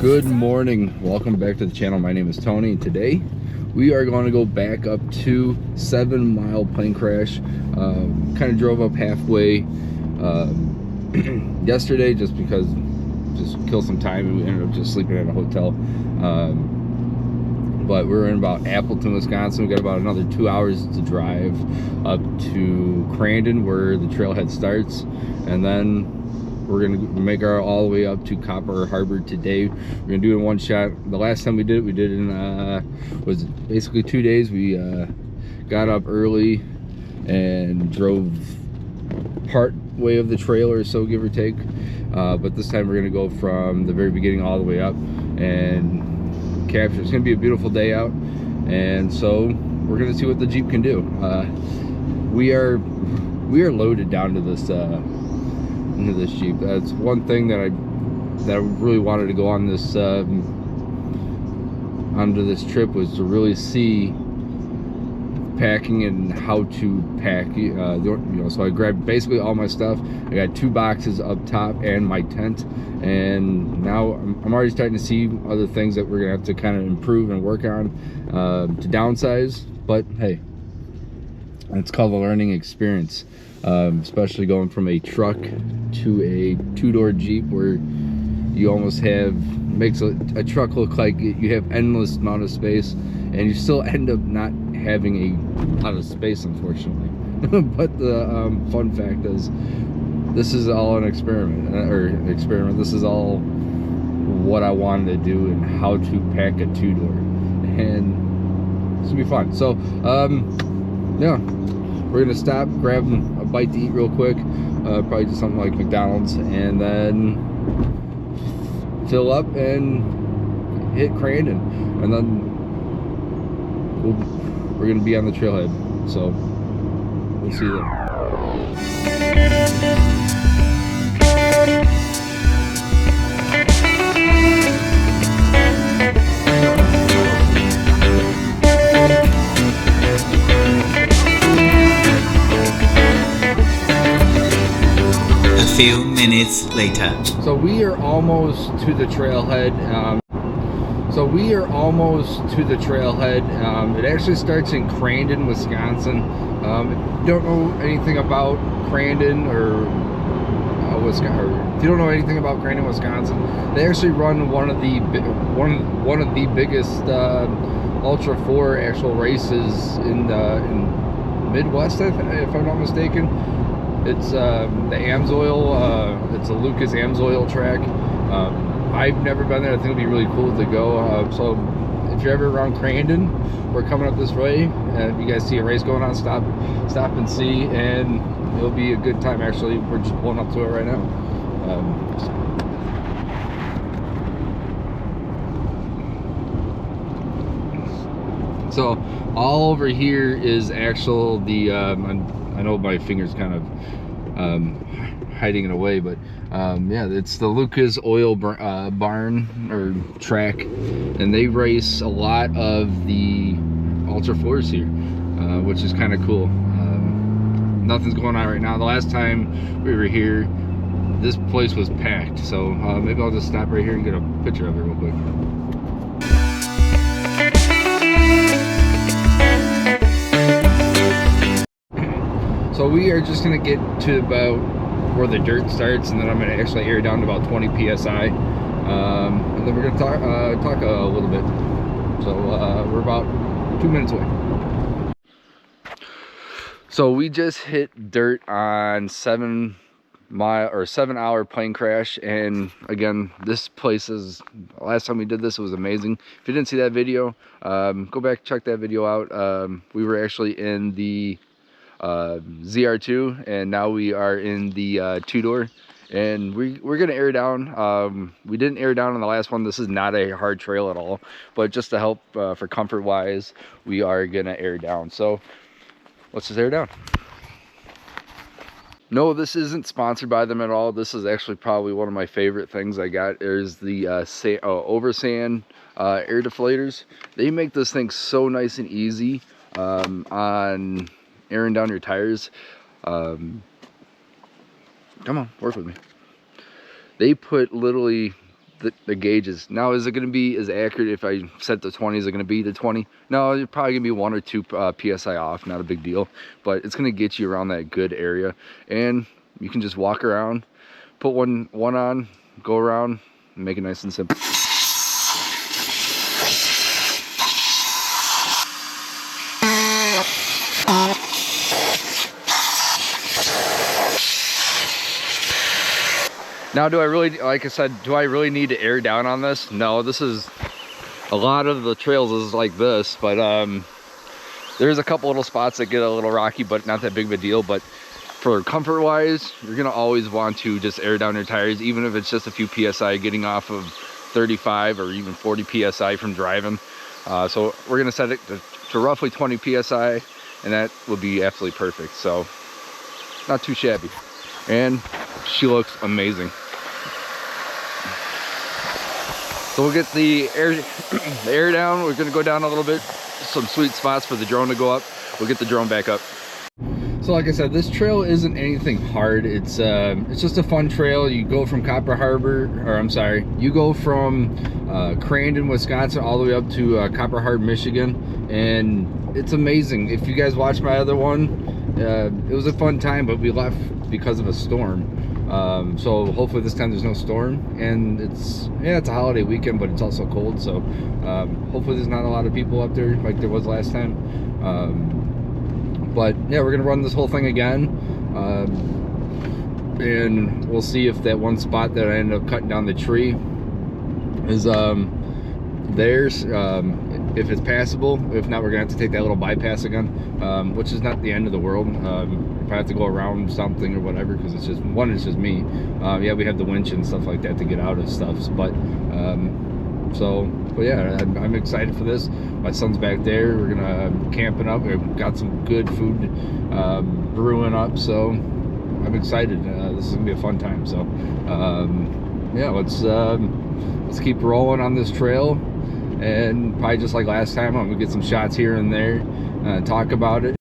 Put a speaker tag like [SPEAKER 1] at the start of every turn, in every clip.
[SPEAKER 1] Good morning, welcome back to the channel. My name is Tony, and today we are going to go back up to 7 Mile plane crash. Kind of drove up halfway yesterday just because, just kill some time, and we ended up just sleeping at a hotel. But we're in about Appleton, Wisconsin. We got about another 2 hours to drive up to Crandon, where the trailhead starts, and then we're gonna make our all the way up to Copper Harbor today. We're gonna do it in one shot. The last time we did it in was basically 2 days. We got up early and drove part way of the trail or so, give or take. But this time we're gonna go from the very beginning all the way up and capture. It's gonna be a beautiful day out, and so we're gonna see what the Jeep can do. We are loaded down to this into this Jeep. That's one thing that I really wanted to go on this onto this trip, was to really see packing and how to pack. You know, so I grabbed basically all my stuff. I got 2 boxes up top and my tent, and now I'm already starting to see other things that we're gonna have to kind of improve and work on to downsize. But hey, it's called a learning experience, especially going from a truck to a 2-door Jeep, where you almost have, makes a truck look like you have endless amount of space, and you still end up not having a lot of space, unfortunately. But the fun fact is, this is all an experiment, this is all what I wanted to do, and how to pack a 2-door, and it's gonna be fun. So yeah, we're gonna stop, grab a bite to eat real quick, probably just something like McDonald's, and then fill up and hit Crandon, and then we're gonna be on the trailhead. So we'll see you then.
[SPEAKER 2] A few minutes later.
[SPEAKER 1] So we are almost to the trailhead. It actually starts in Crandon, Wisconsin. If you don't know anything about Crandon or if you don't know anything about Crandon, Wisconsin, they actually run one of the biggest Ultra 4 actual races in Midwest, if I'm not mistaken. It's the Amsoil, it's a Lucas Amsoil track. I've never been there. I think it'd be really cool to go. So if you're ever around Crandon, we're coming up this way, and if you guys see a race going on, stop and see, and it'll be a good time. Actually, we're just pulling up to it right now. So all over here is actual I know my finger's kind of hiding it away, but yeah, it's the Lucas Oil barn or track, and they race a lot of the Ultra 4s here, which is kind of cool. Nothing's going on right now. The last time we were here, this place was packed, so maybe I'll just stop right here and get a picture of it real quick. So we are just gonna get to about where the dirt starts, and then I'm gonna actually air down to about 20 psi, and then we're gonna talk a little bit. So we're about 2 minutes away. So we just hit dirt on 7 hour plane crash, and again, this place is, last time we did this, it was amazing. If you didn't see that video, go back, check that video out. We were actually in the ZR2, and now we are in the 2-door, and we're gonna air down. We didn't air down on the last one. This is not a hard trail at all, but just to help for comfort wise, we are gonna air down. So let's just air down. No, this isn't sponsored by them at all. This is actually probably one of my favorite things I got, is the Oversand air deflators. They make this thing so nice and easy on airing down your tires. Come on, work with me. They put literally the gauges. Now, is it going to be as accurate if I set the 20? Is it going to be the 20? No, it's probably going to be 1 or 2 psi off. Not a big deal, but it's going to get you around that good area, and you can just walk around, put one on, go around, and make it nice and simple. Now, do I really, like I said, do I really need to air down on this? No, this is, a lot of the trails is like this, but there's a couple little spots that get a little rocky, but not that big of a deal. But for comfort wise, you're gonna always want to just air down your tires, even if it's just a few psi, getting off of 35 or even 40 psi from driving. So we're gonna set it to roughly 20 psi, and that would be absolutely perfect. So not too shabby, and she looks amazing. So we'll get the air down. We're gonna go down a little bit, some sweet spots for the drone to go up. We'll get the drone back up. So like I said, this trail isn't anything hard. It's just a fun trail. You go from Copper Harbor, or I'm sorry, you go from Crandon, Wisconsin, all the way up to Copper Harbor, Michigan, and it's amazing. If you guys watched my other one, it was a fun time, but we left because of a storm. So hopefully this time there's no storm, and it's a holiday weekend, but it's also cold, so hopefully there's not a lot of people up there like there was last time. But yeah, we're gonna run this whole thing again, and we'll see if that one spot that I ended up cutting down the tree is theirs, if it's passable. If not, we're gonna have to take that little bypass again, which is not the end of the world. If I have to go around something or whatever, because it's just me. Yeah, we have the winch and stuff like that to get out of stuff, but yeah, I'm excited for this. My son's back there. We're gonna camping up. We've got some good food brewing up, so I'm excited. This is gonna be a fun time. So yeah, let's keep rolling on this trail, and probably just like last time, I'm gonna get some shots here and there, talk about it.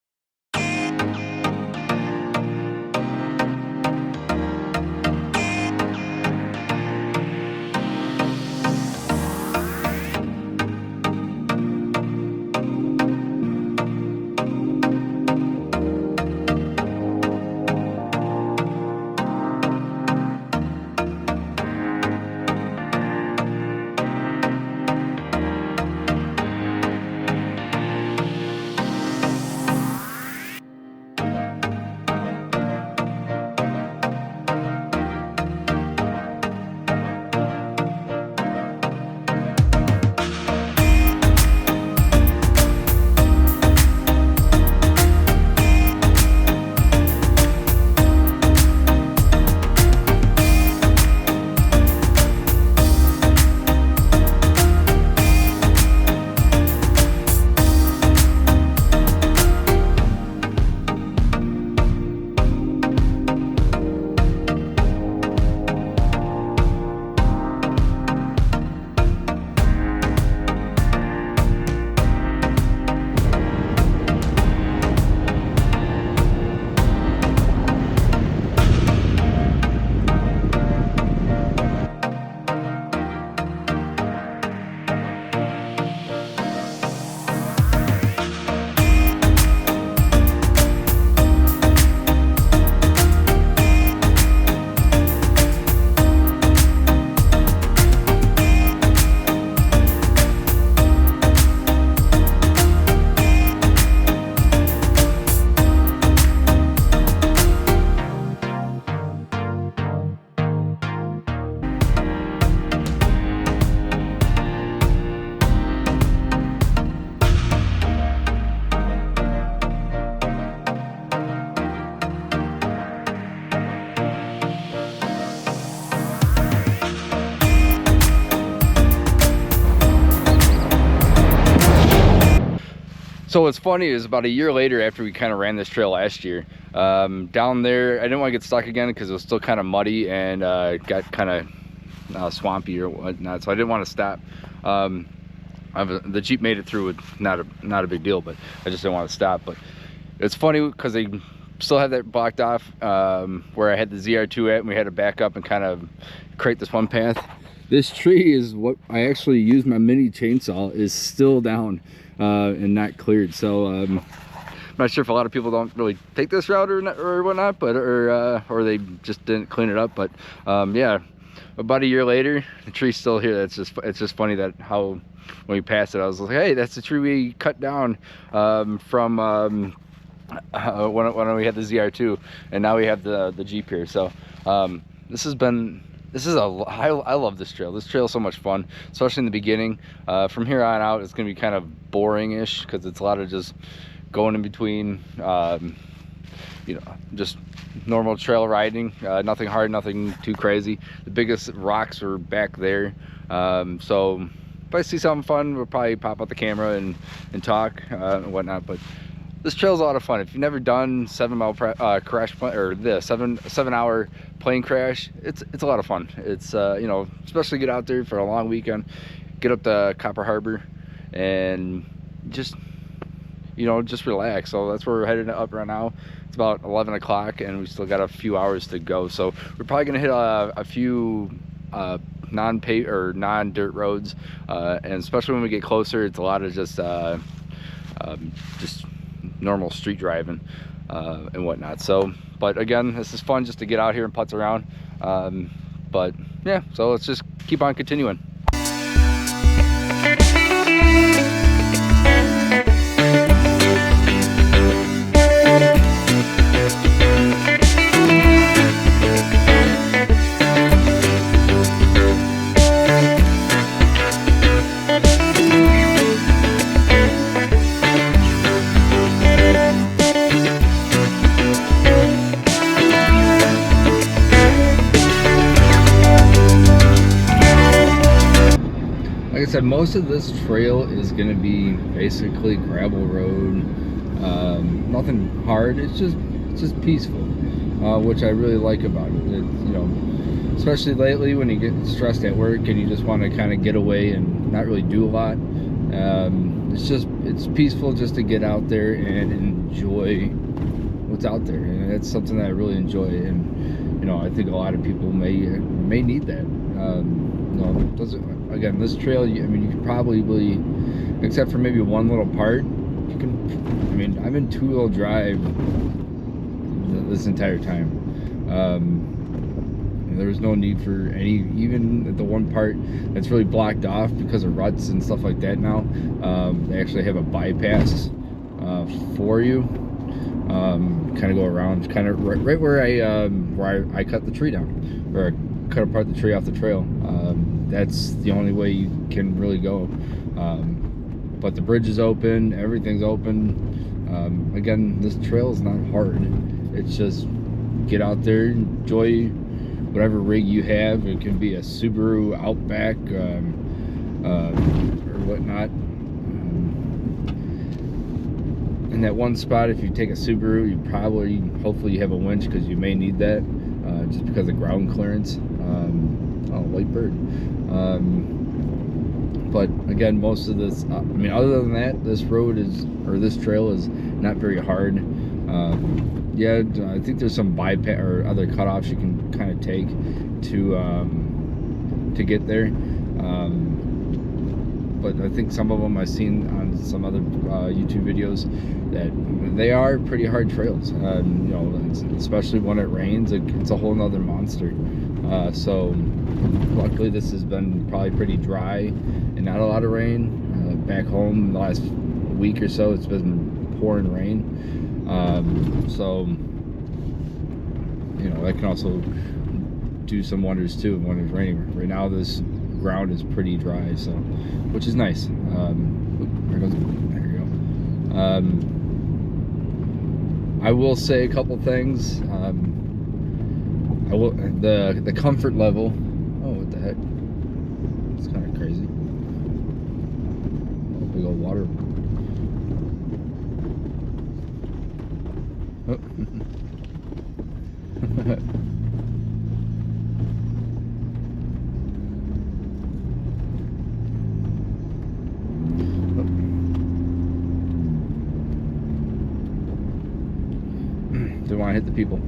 [SPEAKER 1] So what's funny is about a year later, after we kind of ran this trail last year, down there, I didn't want to get stuck again because it was still kind of muddy and got kind of swampy or whatnot, so I didn't want to stop. The Jeep made it through with not a big deal, but I just didn't want to stop. But it's funny because they still had that blocked off where I had the ZR2 at, and we had to back up and kind of create this one path. This tree is what I actually used my mini chainsaw is still down and not cleared. So I'm not sure if a lot of people don't really take this route or whatnot, but or they just didn't clean it up. But yeah, about a year later, the tree's still here. It's just funny that how when we passed it, I was like, hey, that's the tree we cut down from when we had the ZR2, and now we have the Jeep here. So I love this trail. This trail is so much fun, especially in the beginning. From here on out, it's gonna be kind of boring-ish because it's a lot of just going in between, you know, just normal trail riding. Nothing hard, nothing too crazy. The biggest rocks are back there. So if I see something fun, we'll probably pop out the camera and talk and whatnot. But this trail's a lot of fun. If you've never done 7 mile crash or the 7 hour plane crash, it's a lot of fun. It's you know, especially get out there for a long weekend, get up to Copper Harbor and just, you know, just relax. So that's where we're headed up right now. It's about 11 o'clock and we still got a few hours to go. So we're probably gonna hit a few non-paved or non-dirt roads, and especially when we get closer, it's a lot of just normal street driving and whatnot. So, but again, this is fun just to get out here and putz around. But yeah, so let's just keep on continuing. Like I said, most of this trail is going to be basically gravel road, nothing hard. It's just peaceful, which I really like about it. You know, especially lately when you get stressed at work and you just want to kind of get away and not really do a lot. It's peaceful just to get out there and enjoy what's out there, and it's something that I really enjoy. And you know, I think a lot of people may need that. You know, again, this trail, I mean, you could probably, except for maybe one little part, you can, I mean, I'm in two-wheel drive this entire time. There was no need for any, even the one part that's really blocked off because of ruts and stuff like that now. They actually have a bypass for you. Kind of go around, kind of right where I cut the tree down, or I cut apart the tree off the trail. That's the only way you can really go. But the bridge is open, everything's open. Again, this trail is not hard. It's just get out there, enjoy whatever rig you have. It can be a Subaru Outback or whatnot. In that one spot, if you take a Subaru, you probably, hopefully you have a winch because you may need that, just because of ground clearance. Oh, white bird. But again, most of this, I mean, other than that, this road is, or this trail is not very hard. Yeah, I think there's some bypass or other cutoffs you can kind of take to get there. But I think some of them I've seen on some other YouTube videos that they are pretty hard trails. You know, especially when it rains, it's a whole nother monster. So luckily this has been probably pretty dry and not a lot of rain. Back home the last week or so, it's been pouring rain. So you know, that can also do some wonders too when it's raining. Right now this ground is pretty dry, so which is nice. There you go. I will say a couple things. I will, the comfort level. Oh, what the heck? It's kind of crazy. Oh, big old water. Oh. Don't want to hit the people.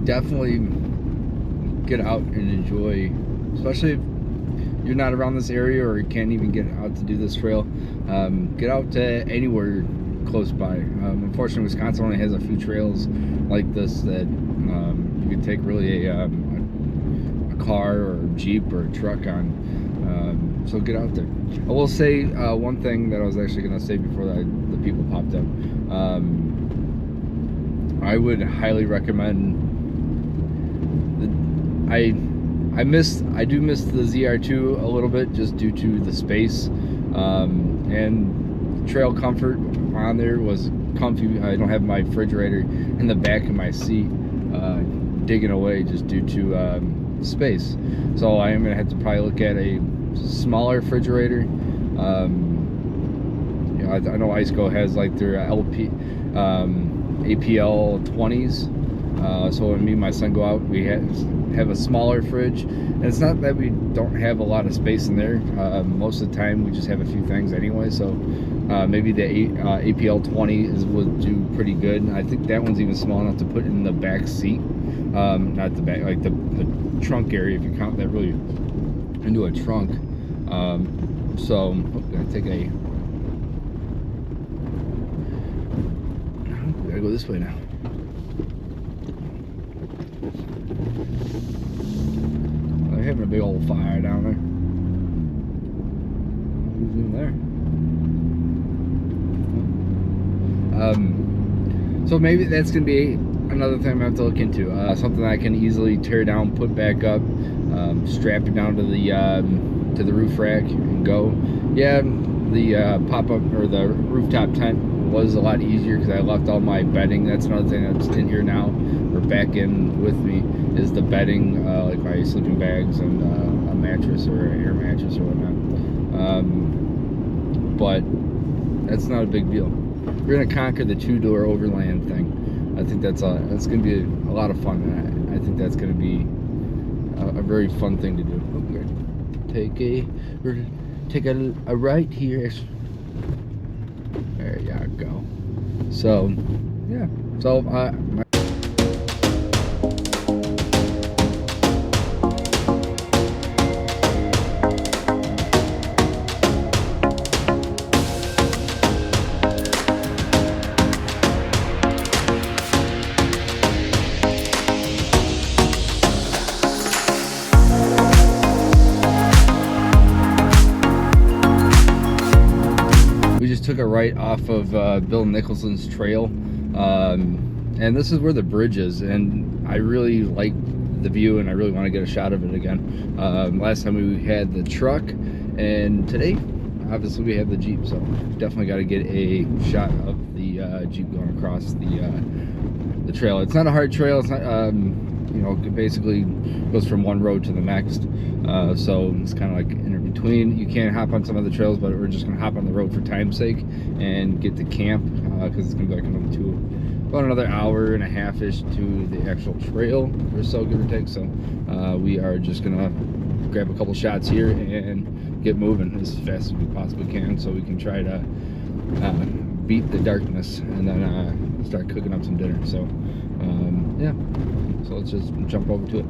[SPEAKER 1] definitely get out and enjoy, especially if you're not around this area or you can't even get out to do this trail. Get out to anywhere close by. Unfortunately, Wisconsin only has a few trails like this that you can take really a car or a Jeep or a truck on. So get out there. I will say one thing that I was actually going to say before the people popped up. I would highly recommend I do miss the ZR2 a little bit, just due to the space, and trail comfort on there was comfy. I don't have my refrigerator in the back of my seat digging away just due to space. So I am gonna have to probably look at a smaller refrigerator. You know, I know Iceco has like their APL 20s. So when me and my son go out, we have a smaller fridge, and it's not that we don't have a lot of space in there. Most of the time we just have a few things anyway, so maybe the APL 20 would do pretty good. I think that one's even small enough to put in the back seat, not the back, like the trunk area, if you count that really into a trunk. So I'm gonna take a, we gotta go this way now. They're having a big old fire down there. Who's in there? So maybe that's gonna be another thing I have to look into. Something I can easily tear down, put back up, strap it down to the roof rack and go. Yeah, the pop-up or the rooftop tent was a lot easier because I left all my bedding. That's another thing that's in here now, or back in with me, is the bedding, like my sleeping bags and a mattress or an air mattress or whatnot. But that's not a big deal. We're gonna conquer the 2-door Overland thing. I think that's gonna be a lot of fun. I think that's gonna be a very fun thing to do. Okay. We're gonna take a right here. There you go. So yeah. So we just took a right off of Bill Nicholson's trail, and this is where the bridge is, and I really like the view and I really want to get a shot of it again. Last time we had the truck, and today obviously we have the Jeep, so definitely got to get a shot of the Jeep going across the trail. It's not a hard trail. It's not you know, it basically goes from one road to the next, so it's kind of like in between. You can't hop on some of the trails, but we're just gonna hop on the road for time's sake and get to camp, because it's gonna be like about another hour and a half-ish to the actual trail or so, give or take. So we are just gonna grab a couple shots here and get moving as fast as we possibly can, so we can try to beat the darkness and then start cooking up some dinner. So yeah, so let's just jump over to it.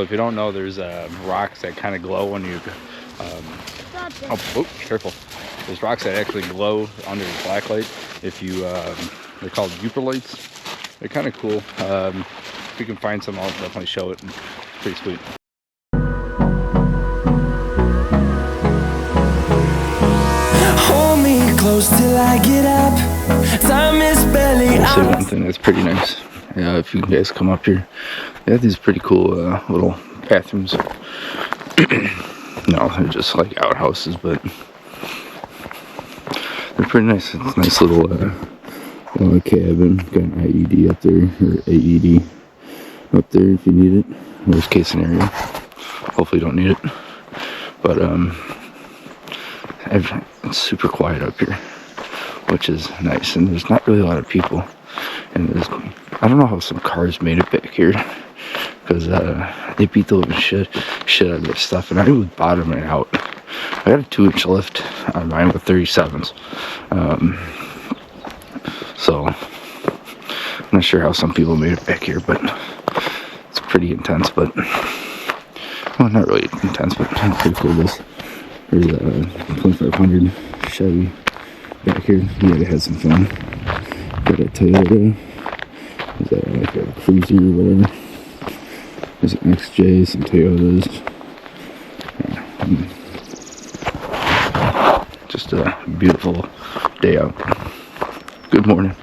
[SPEAKER 1] So if you don't know, there's rocks that kind of glow when you oh, careful. There's rocks that actually glow under the blacklight. If you they're called Jeep lights. They're kind of cool. If you can find some, I'll definitely show it. It's pretty sweet.
[SPEAKER 3] Hold me close till I get up. Time is barely
[SPEAKER 1] I'll say one thing that's pretty nice. Yeah, if you guys come up here, they have these pretty cool little bathrooms. No, they're just like outhouses, but they're pretty nice. It's a nice little cabin. Got an IED up there, or AED up there if you need it. Worst case scenario. Hopefully you don't need it. But it's super quiet up here, which is nice. And there's not really a lot of people. And I don't know how some cars made it back here, because they beat the living shit out of their stuff. And I was bottoming out. I got a 2-inch lift on mine with 37s. So I'm not sure how some people made it back here, but it's pretty intense. But well, not really intense, but pretty cool. There's a 2500 Chevy back here. Yeah, they had some fun. Got a Toyota. Is that like a Cruiser or whatever? There's an XJ, some Toyotas. Just a beautiful day out. Good morning.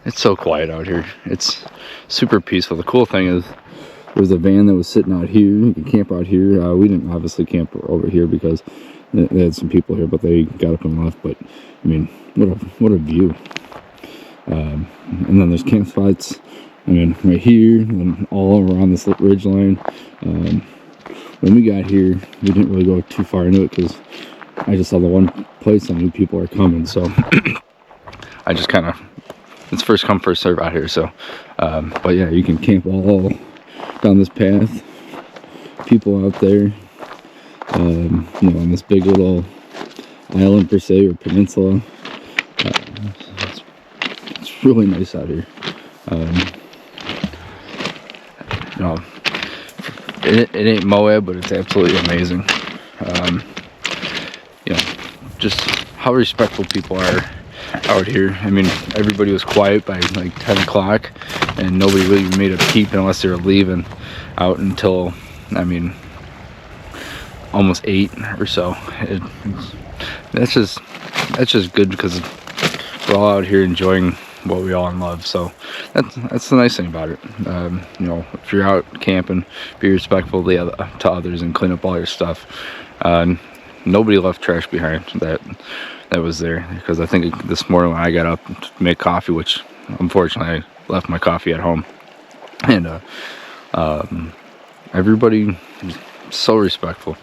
[SPEAKER 1] It's so quiet out here. It's super peaceful. The cool thing is there was a van that was sitting out here. You can camp out here. We didn't obviously camp over here because they had some people here, but they got up and left. But I mean, what a view. And then there's campsites. I mean, right here and all around this ridge line. When we got here, we didn't really go too far into it because I just saw the one place I knew people are coming. So I just kind of, it's first come first serve out here. So, but yeah, you can camp all down this path. People out there, you know, on this big little island per se, or peninsula. It's really nice out here. You know, it ain't Moab, but it's absolutely amazing. You know, just how respectful people are out here. I mean, everybody was quiet by like 10 o'clock, and nobody really made a peep unless they were leaving out until, I mean, almost 8 or so. That's just good because we're all out here enjoying what we all love. So that's the nice thing about it. You know, if you're out camping, be respectful to others and clean up all your stuff. Nobody left trash behind that was there, because I think this morning when I got up to make coffee, which unfortunately I left my coffee at home, and everybody is so respectful.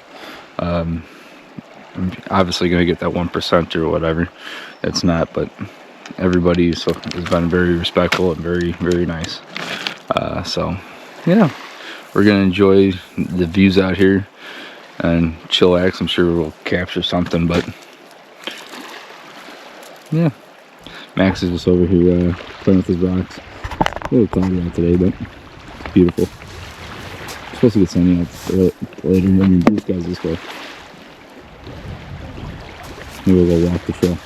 [SPEAKER 1] I'm obviously gonna get that 1% or whatever. It's not, but everybody has been very respectful and very, very nice. So yeah, we're gonna enjoy the views out here and chillax. I'm sure we'll capture something, but yeah, Max is just over here playing with his rocks. A little cloudy out today, but it's beautiful. It's supposed to get sunny out later. I mean, blue skies this way. Maybe we'll go walk the trail.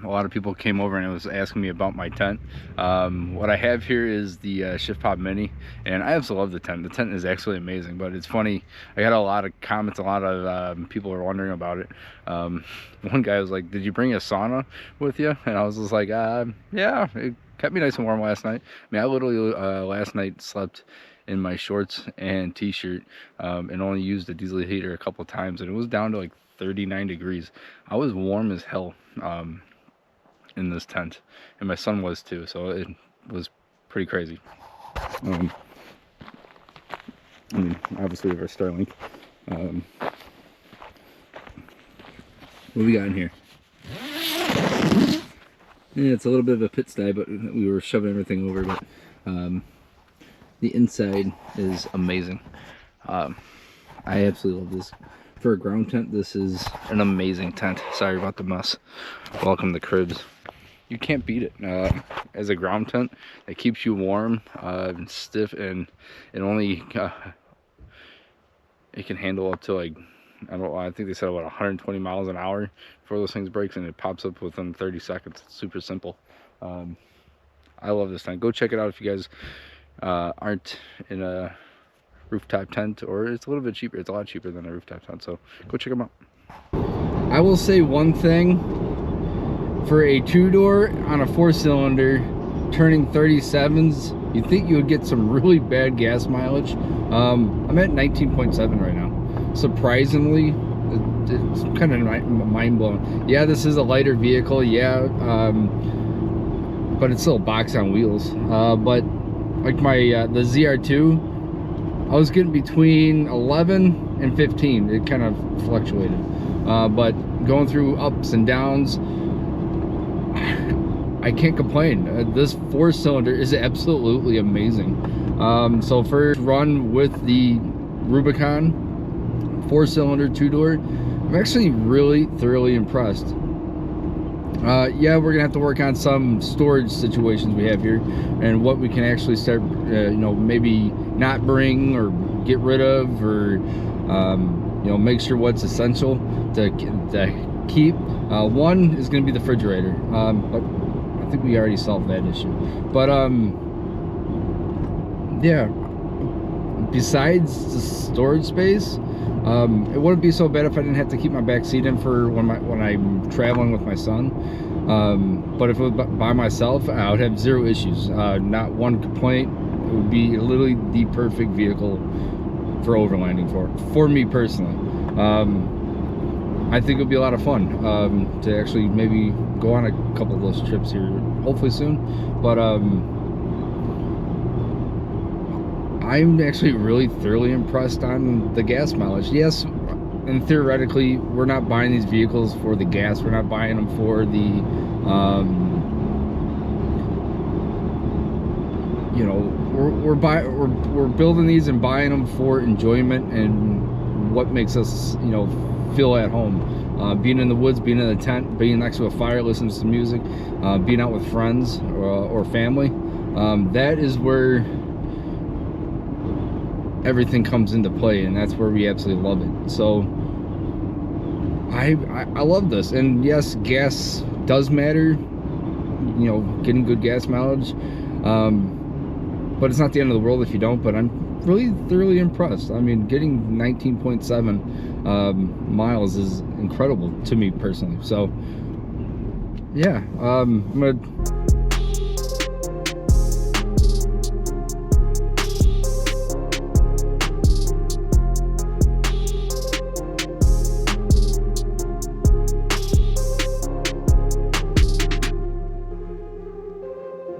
[SPEAKER 1] A lot of people came over and was asking me about my tent. What I have here is the Shift Pop Mini, and I absolutely love the tent. The tent is actually amazing, but it's funny, I got a lot of comments, a lot of people were wondering about it. One guy was like, did you bring a sauna with you? And I was just like, yeah, it kept me nice and warm last night. I mean, I literally last night slept in my shorts and t-shirt, and only used the diesel heater a couple times, and it was down to like 39 degrees. I was warm as hell in this tent, and my son was too, so it was pretty crazy. I mean, obviously we have our Starlink. What we got in here? Yeah, it's a little bit of a pit style, but we were shoving everything over. But the inside is amazing. I absolutely love this. For a ground tent, this is an amazing tent. Sorry about the mess. Welcome to Cribs. You can't beat it. As a ground tent, it keeps you warm and stiff, and it only it can handle up to like, I don't know, I think they said about 120 miles an hour before those things breaks, and it pops up within 30 seconds. It's super simple. I love this tent. Go check it out if you guys aren't in a rooftop tent, or it's a little bit cheaper. It's a lot cheaper than a rooftop tent, so go check them out. I will say one thing. For a 2-door on a 4-cylinder turning 37s, you'd think you would get some really bad gas mileage. I'm at 19.7 right now. Surprisingly, it's kind of mind-blowing. Yeah, this is a lighter vehicle, yeah, but it's still a box on wheels. But like my the ZR2, I was getting between 11 and 15. It kind of fluctuated, but going through ups and downs, I can't complain. This 4-cylinder is absolutely amazing. So first run with the Rubicon 4-cylinder 2-door, I'm actually really thoroughly impressed. Yeah, we're gonna have to work on some storage situations we have here, and what we can actually start, you know, maybe not bring or get rid of, or you know, make sure what's essential to keep. One is going to be the refrigerator, but I think we already solved that issue. But yeah, besides the storage space, it wouldn't be so bad if I didn't have to keep my back seat in for when I'm traveling with my son. But if it was by myself, I would have zero issues, not one complaint. It would be literally the perfect vehicle for overlanding for me personally. I think it'll be a lot of fun to actually maybe go on a couple of those trips here, hopefully soon. But I'm actually really thoroughly impressed on the gas mileage. Yes, and theoretically, we're not buying these vehicles for the gas. We're not buying them for the, you know, we're building these and buying them for enjoyment and what makes us, you know, feel at home. Being in the woods, being in a tent, being next to a fire, listening to some music, being out with friends or family. That is where everything comes into play, and that's where we absolutely love it. So I love this. And yes, gas does matter, you know, getting good gas mileage, but it's not the end of the world if you don't. But I'm really thoroughly impressed. I mean, getting 19.7 miles is incredible to me personally. So yeah, I'm gonna